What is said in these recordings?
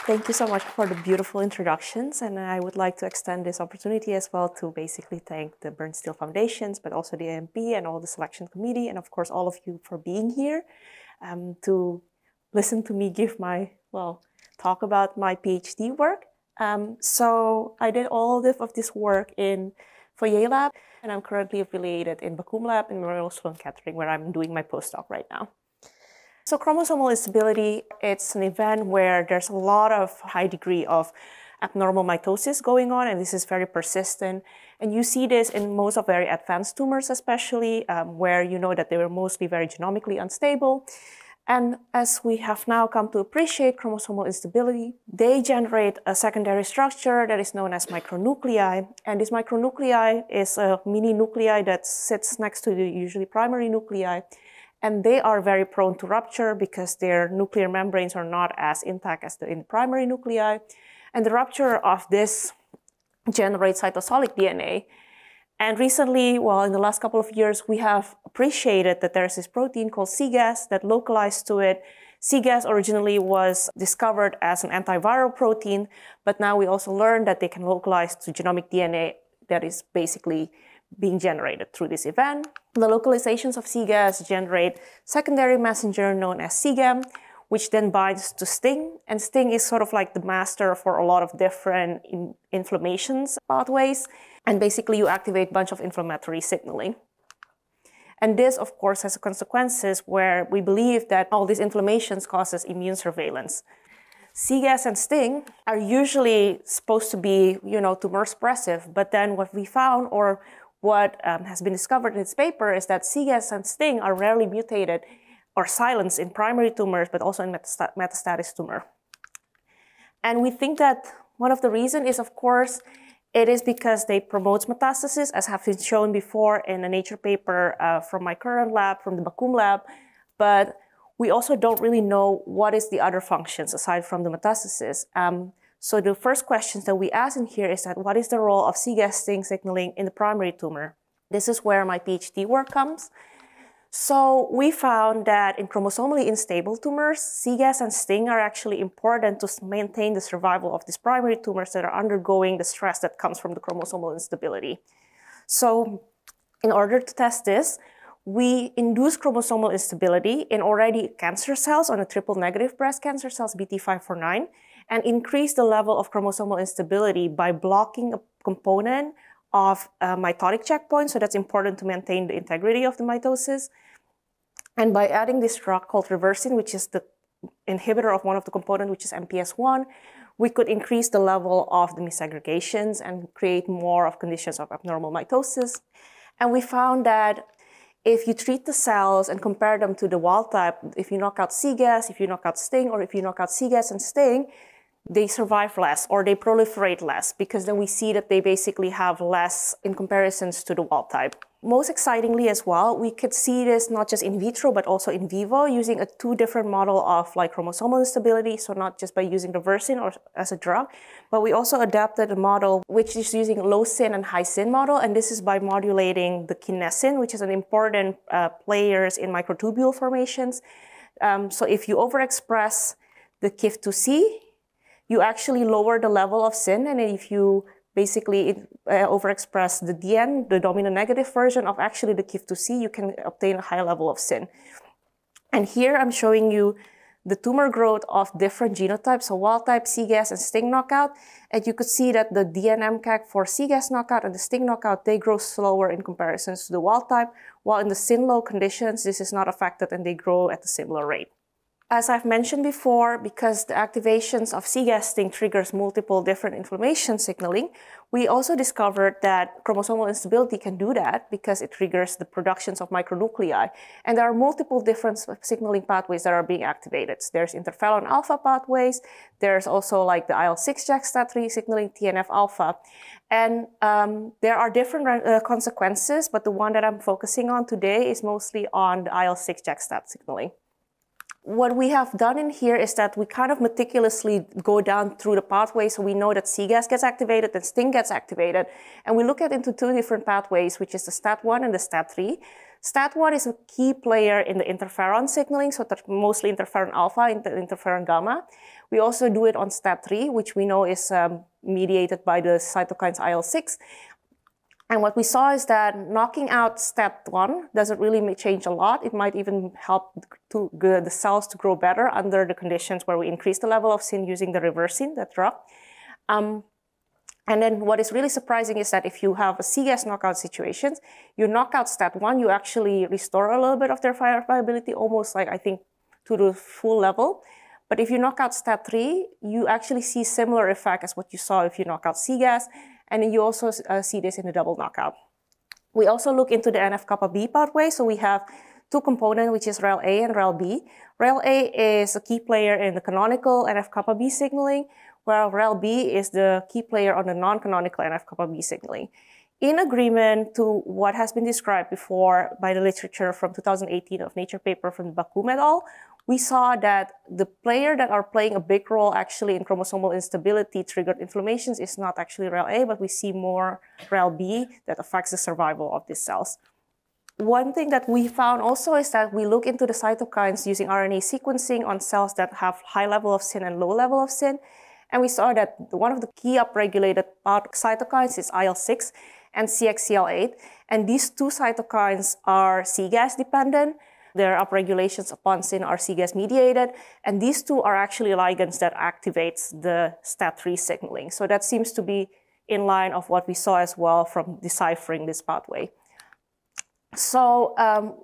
Thank you so much for the beautiful introductions, and I would like to extend this opportunity as well to basically thank the Birnstiel Foundations, but also the AMP and all the selection committee, and of course all of you for being here to listen to me give my, talk about my PhD work. So I did all of this work in Foijer Lab, and I'm currently affiliated in Bakum Lab in Memorial Sloan Kettering, where I'm doing my postdoc right now. So chromosomal instability, it's an event where there's a lot of high degree of abnormal mitosis going on, and this is very persistent. And you see this in most of very advanced tumors, especially where you know that they were mostly very genomically unstable. And as we have now come to appreciate chromosomal instability, they generate a secondary structure that is known as micronuclei. And this micronuclei is a mini nuclei that sits next to the usually primary nuclei. And they are very prone to rupture because their nuclear membranes are not as intact as in the primary nuclei. And the rupture of this generates cytosolic DNA. And recently, in the last couple of years, we have appreciated that there's this protein called cGAS that localized to it. cGAS originally was discovered as an antiviral protein, but now we also learned that they can localize to genomic DNA that is basically being generated through this event. The localizations of cGAS generate secondary messenger known as cGAM, which then binds to STING. And STING is sort of like the master for a lot of different inflammations pathways. And basically you activate a bunch of inflammatory signaling. And this, of course, has consequences where we believe that all these inflammations causes immune surveillance. cGAS and STING are usually supposed to be, tumor suppressive, but then what we found, or what has been discovered in this paper, is that cGAS and STING are rarely mutated or silenced in primary tumors, but also in metastatic tumor. And we think that one of the reasons is, of course, it is because they promote metastasis, as have been shown before in a Nature paper from my current lab, from the Bakum lab. But we also don't really know what is the other functions aside from the metastasis. So the first questions that we ask in here is that what is the role of cGAS-STING signaling in the primary tumor? This is where my PhD work comes. So we found that in chromosomally unstable tumors, cGAS and STING are actually important to maintain the survival of these primary tumors that are undergoing the stress that comes from the chromosomal instability. So in order to test this, we induce chromosomal instability in already cancer cells on the triple-negative breast cancer cells, BT549, and increase the level of chromosomal instability by blocking a component of a mitotic checkpoint. So that's important to maintain the integrity of the mitosis. And by adding this drug called reversing, which is the inhibitor of one of the components, which is MPS1, we could increase the level of the mis-segregations and create more of conditions of abnormal mitosis. And we found that if you treat the cells and compare them to the wild type, if you knock out cGAS, if you knock out STING, or if you knock out cGAS and STING, they survive less or they proliferate less, because then we see that they basically have less in comparisons to the wild type. Most excitingly as well, we could see this not just in vitro, but also in vivo using two different models of chromosomal instability. So not just by using reversing or as a drug, but we also adapted a model which is using low SYN and high SYN model. And this is by modulating the kinesin, which is an important players in microtubule formations. So if you overexpress the KIF2C, you actually lower the level of SYN, and if you basically overexpress the DN, the dominant negative version of actually the KIF2C, you can obtain a high level of SYN. And here I'm showing you the tumor growth of different genotypes, so wild type, cGAS, and STING knockout. And you could see that the DN-MCAG for cGAS knockout and the STING knockout, they grow slower in comparison to the wild type, while in the SYN-low conditions, this is not affected and they grow at a similar rate. As I've mentioned before, because the activations of cGAS-STING triggers multiple different inflammation signaling, we also discovered that chromosomal instability can do that because it triggers the productions of micronuclei. And there are multiple different signaling pathways that are being activated. There's interferon alpha pathways. There's also like the IL-6 JAK-STAT3 signaling TNF alpha. And there are different consequences, but the one that I'm focusing on today is mostly on the IL-6 JAK-STAT signaling. What we have done in here is that we kind of meticulously go down through the pathway, so we know that cGAS gets activated and STING gets activated, and we look at into two different pathways, which is the STAT1 and the STAT3. STAT1 is a key player in the interferon signaling, so mostly interferon alpha and interferon gamma. We also do it on STAT3, which we know is mediated by the cytokines IL-6. And what we saw is that knocking out STAT1 doesn't really change a lot. It might even help the cells to grow better under the conditions where we increase the level of SYN using the reversing, that drug. And then what is really surprising is that if you have a cGAS knockout situations, you knock out STAT1, you actually restore a little bit of their viability, almost like, I think, to the full level. But if you knock out STAT3, you actually see similar effect as what you saw if you knock out cGAS. And then you also see this in the double knockout. We also look into the NF-kappa-B pathway. So we have two components, which is REL-A and REL-B. REL-A is a key player in the canonical NF-kappa-B signaling, while REL-B is the key player on the non-canonical NF-kappa-B signaling. In agreement to what has been described before by the literature from 2018 of Nature paper from Bakum et al., we saw that the player that are playing a big role actually in chromosomal instability triggered inflammations is not actually REL-A, but we see more REL-B that affects the survival of these cells. One thing that we found also is that we look into the cytokines using RNA sequencing on cells that have high level of SYN and low level of SYN. And we saw that one of the key upregulated cytokines is IL-6 and CXCL8. And these two cytokines are cGAS dependent. Their upregulations upon SYN are cGAS mediated. And these two are actually ligands that activates the STAT3 signaling. So that seems to be in line of what we saw as well from deciphering this pathway. So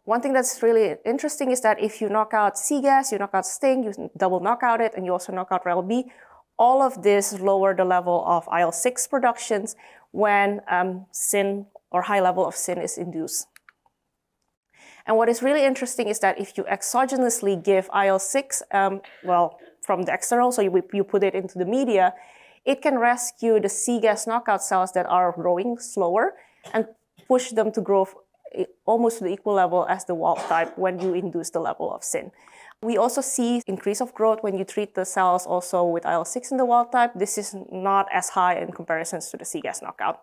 one thing that's really interesting is that if you knock out cGAS, you knock out STING, you double knock out it, and you also knock out REL-B, all of this lower the level of IL-6 productions when SYN or high level of SYN is induced. And what is really interesting is that if you exogenously give IL-6, well, from the external, so you put it into the media, it can rescue the cGAS knockout cells that are growing slower and push them to grow almost to the equal level as the wild type when you induce the level of SYN. We also see increase of growth when you treat the cells also with IL-6 in the wild type. This is not as high in comparison to the cGAS knockout.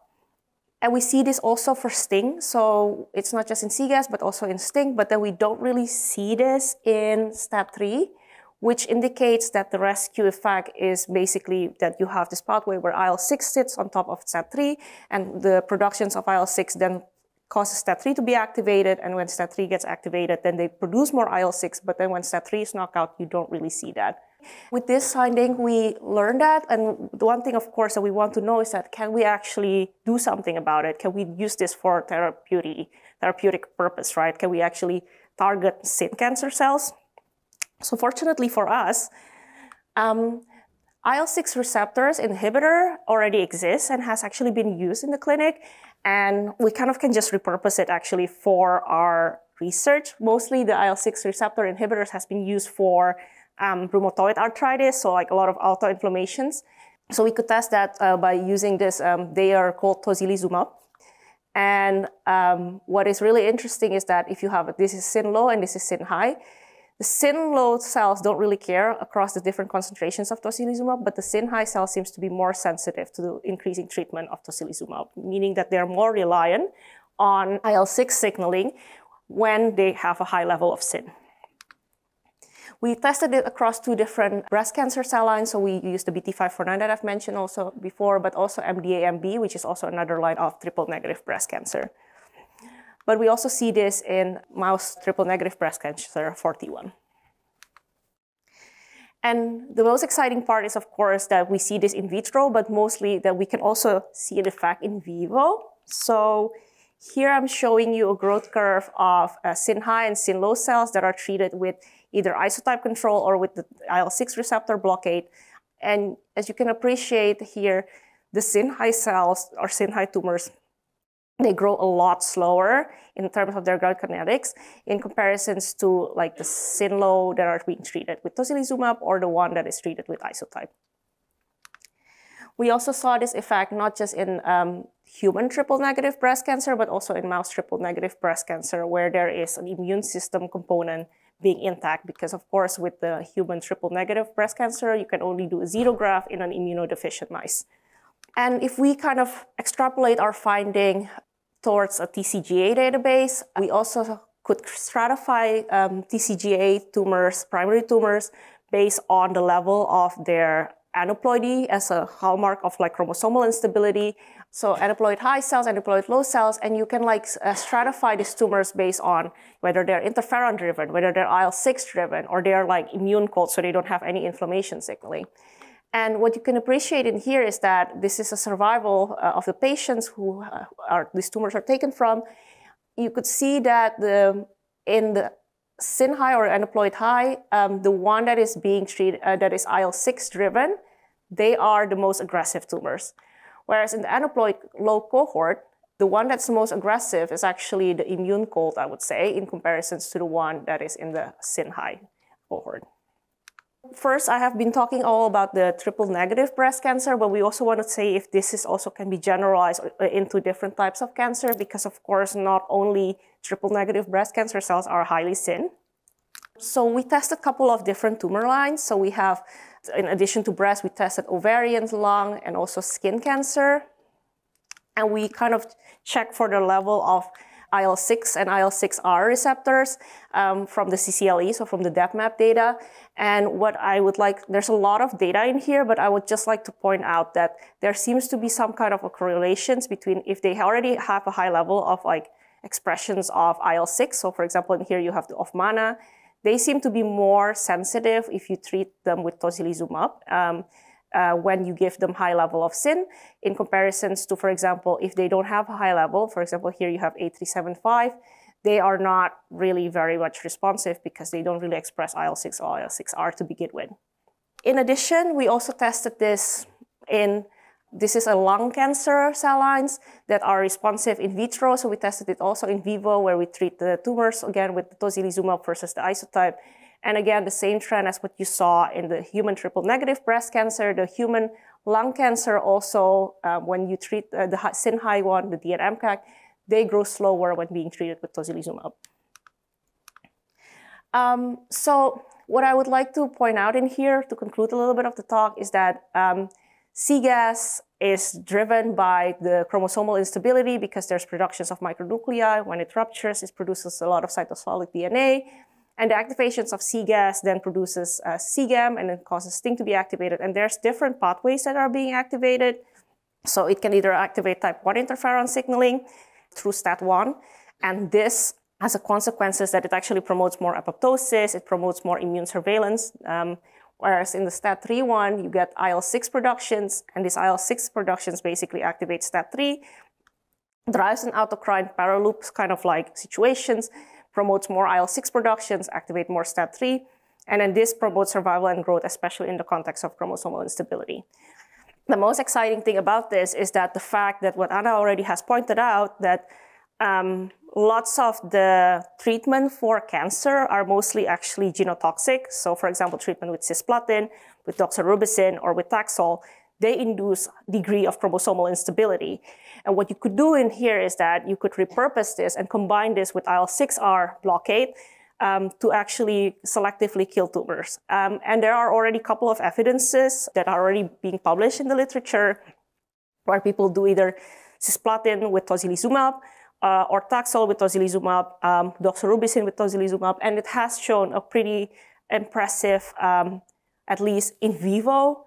And we see this also for STING. So it's not just in cGAS, but also in STING. But then we don't really see this in STAT3, which indicates that the rescue effect is basically that you have this pathway where IL-6 sits on top of STAT3, and the productions of IL-6 then causes STAT3 to be activated, and when STAT3 gets activated, then they produce more IL-6, but then when STAT3 is knocked out, you don't really see that. With this finding, we learned that, and the one thing, of course, that we want to know is that can we actually do something about it? Can we use this for therapeutic purpose, right? Can we actually target SYN cancer cells? So fortunately for us, IL-6 receptors inhibitor already exists and has actually been used in the clinic. And we kind of can just repurpose it actually for our research. Mostly the IL-6 receptor inhibitors has been used for rheumatoid arthritis, so like a lot of autoinflammations. So we could test that by using this, they are called tocilizumab. And what is really interesting is that if you have, this is SYN low and this is SYN high, the SYN low cells don't really care across the different concentrations of tocilizumab, but the SYN high cell seems to be more sensitive to the increasing treatment of tocilizumab, meaning that they're more reliant on IL-6 signaling when they have a high level of SYN. We tested it across two different breast cancer cell lines. So we used the BT549 that I've mentioned also before, but also MDA-MB, which is also another line of triple-negative breast cancer. But we also see this in mouse triple-negative breast cancer 41. And the most exciting part is, of course, that we see this in vitro, but mostly that we can also see the effect in vivo. So here I'm showing you a growth curve of SYN high and SYN low cells that are treated with either isotype control or with the IL-6 receptor blockade. And as you can appreciate here, the SYN high cells or SYN high tumors, they grow a lot slower in terms of their growth kinetics in comparisons to like the SYN low that are being treated with tocilizumab or the one that is treated with isotype. We also saw this effect not just in human triple-negative breast cancer, but also in mouse triple-negative breast cancer, where there is an immune system component being intact, because of course with the human triple-negative breast cancer, you can only do a xenograft in an immunodeficient mice. And if we kind of extrapolate our finding towards a TCGA database. We also could stratify TCGA tumors, primary tumors, based on the level of their aneuploidy as a hallmark of like chromosomal instability. So aneuploid high cells, aneuploid low cells, and you can like stratify these tumors based on whether they're interferon driven, whether they're IL-6 driven, or they're like immune cold, so they don't have any inflammation signaling. And what you can appreciate in here is that this is a survival of the patients who these tumors are taken from. You could see that in the SYN high or aneuploid high, the one that is being treated, that is IL-6 driven, they are the most aggressive tumors. Whereas in the aneuploid low cohort, the one that's the most aggressive is actually the immune cold, I would say, in comparison to the one that is in the SYN high cohort. First, I have been talking all about the triple negative breast cancer, but we also want to say if this is also can be generalized into different types of cancer, because of course, not only triple negative breast cancer cells are highly SYN. So we tested a couple of different tumor lines. So we have, in addition to breast, we tested ovarian, lung, and also skin cancer. And we kind of checked for the level of IL-6 and IL-6R receptors from the CCLE, so from the DepMap data. And what I would like, there's a lot of data in here, but I would just like to point out that there seems to be some kind of a correlations between if they already have a high level of like expressions of IL-6. So for example, in here you have the OFMANA. They seem to be more sensitive if you treat them with tocilizumab when you give them high level of SYN, in comparisons to, for example, if they don't have a high level, for example, here you have A375, they are not really very much responsive because they don't really express IL-6 or IL-6R to begin with. In addition, we also tested this this is a lung cancer cell lines that are responsive in vitro. So we tested it also in vivo, where we treat the tumors again with the tocilizumab versus the isotype. And again, the same trend as what you saw in the human triple negative breast cancer, the human lung cancer also, when you treat the SYN high one, the DNMCAC, they grow slower when being treated with tocilizumab. So what I would like to point out in here to conclude a little bit of the talk is that cGAS is driven by the chromosomal instability because there's productions of micronuclei. When it ruptures, it produces a lot of cytosolic DNA. And the activations of cGAS then produces cGAM and it causes STING to be activated. And there's different pathways that are being activated. So it can either activate type 1 interferon signaling through STAT1. And this has a consequences that it actually promotes more apoptosis, it promotes more immune surveillance. Whereas in the STAT3 one, you get IL-6 productions, and these IL-6 productions basically activate STAT3, drives an autocrine paraloop kind of like situations, promotes more IL-6 productions, activate more STAT3, and then this promotes survival and growth, especially in the context of chromosomal instability. The most exciting thing about this is that the fact that what Anna already has pointed out, that lots of the treatment for cancer are mostly actually genotoxic. So for example, treatment with cisplatin, with doxorubicin, or with Taxol, they induce degree of chromosomal instability. And what you could do in here is that you could repurpose this and combine this with IL-6R blockade to actually selectively kill tumors. And there are already a couple of evidences that are already being published in the literature where people do either cisplatin with tocilizumab, or Taxol with tocilizumab, doxorubicin with tocilizumab, and it has shown a pretty impressive, at least in vivo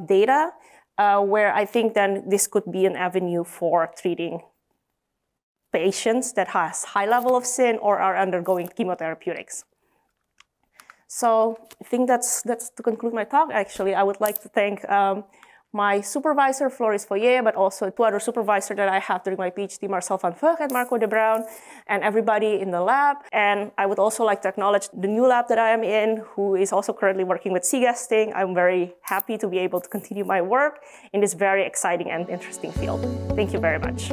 data, where I think then this could be an avenue for treating patients that has high level of SYN or are undergoing chemotherapeutics. So I think that's to conclude my talk. Actually, I would like to thank my supervisor, Floris Foijer, but also two other supervisors that I have during my PhD, Marcel van Veug and Marco de Bruin, and everybody in the lab. And I would also like to acknowledge the new lab that I am in, who is also currently working with cGAS-STING. I'm very happy to be able to continue my work in this very exciting and interesting field. Thank you very much.